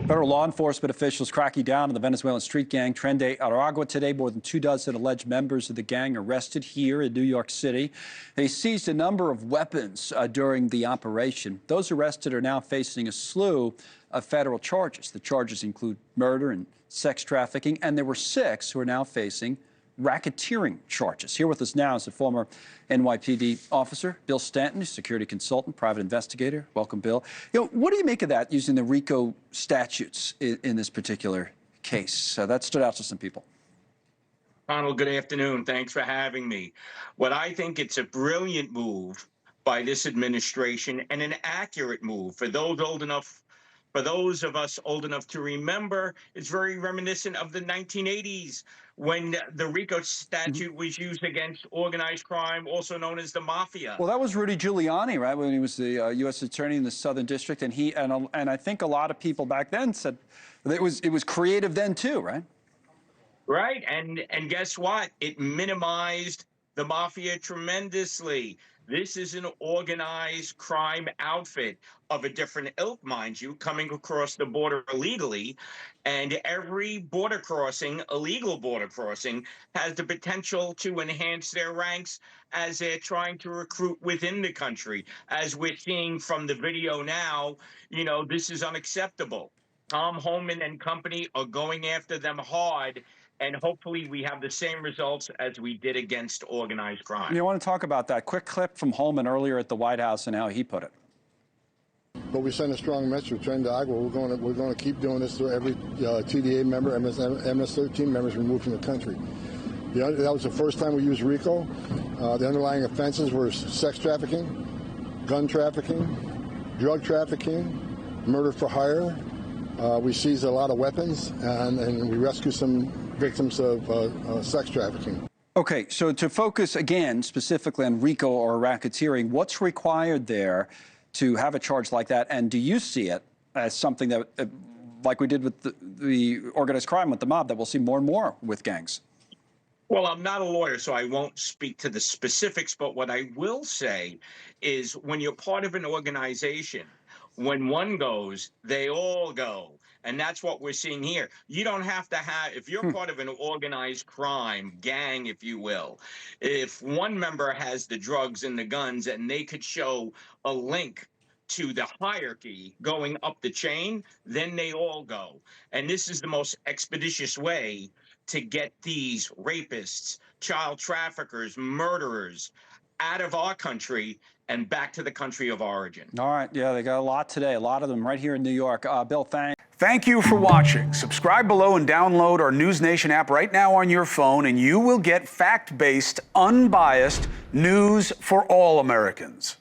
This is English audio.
Federal law enforcement officials cracking down on the Venezuelan street gang Tren de Aragua today. More than 24 alleged members of the gang arrested here in New York City. They seized a number of weapons during the operation. Those arrested are now facing a slew of federal charges. The charges include murder and sex trafficking, and there were 6 who are now facing racketeering charges. Here with us now is the former NYPD officer, Bill Stanton, security consultant, private investigator. Welcome, Bill. What do you make of that, using the RICO statutes in this particular case? That stood out to some people. Connell, good afternoon. Thanks for having me. What I think it's a brilliant move by this administration and an accurate move for those old enough. For those of us old enough to remember, it's very reminiscent of the 1980s when the RICO statute was used against organized crime, also known as the Mafia. Well, that was Rudy Giuliani, right, when he was the U.S. attorney in the Southern District, and I think a lot of people back then said it was creative then too, right? Right, and guess what? It minimized the Mafia tremendously. This is an organized crime outfit of a different ilk, mind you, coming across the border illegally. And every border crossing, illegal border crossing, has the potential to enhance their ranks as they're trying to recruit within the country. As we're seeing from the video now, this is unacceptable. Tom Homan and company are going after them hard. And hopefully we have the same results as we did against organized crime. You want to talk about that quick clip from Holman earlier at the White House and how he put it. But we send a strong message to Tren de Aragua. We're going to keep doing this to every TDA member, MS-13 members removed from the country. That was the first time we used RICO. The underlying offenses were sex trafficking, gun trafficking, drug trafficking, murder for hire. We seized a lot of weapons, and we rescued some victims of sex trafficking. Okay, so to focus again specifically on RICO or racketeering, what's required there to have a charge like that? And do you see it as something that, like we did with the organized crime with the mob, that we'll see more and more with gangs? Well, I'm not a lawyer, so I won't speak to the specifics. But what I will say is when you're part of an organization, when one goes, they all go. And that's what we're seeing here. You don't have to have, if you're part of an organized crime gang, if you will, if one member has the drugs and the guns and they could show a link to the hierarchy going up the chain, then they all go. And this is the most expeditious way to get these rapists, child traffickers, murderers out of our country and back to the country of origin. All right, yeah, they got a lot today, a lot of them right here in New York. Bill, thanks. Thank you for watching. Subscribe below and download our NewsNation app right now on your phone, and you will get fact-based, unbiased news for all Americans.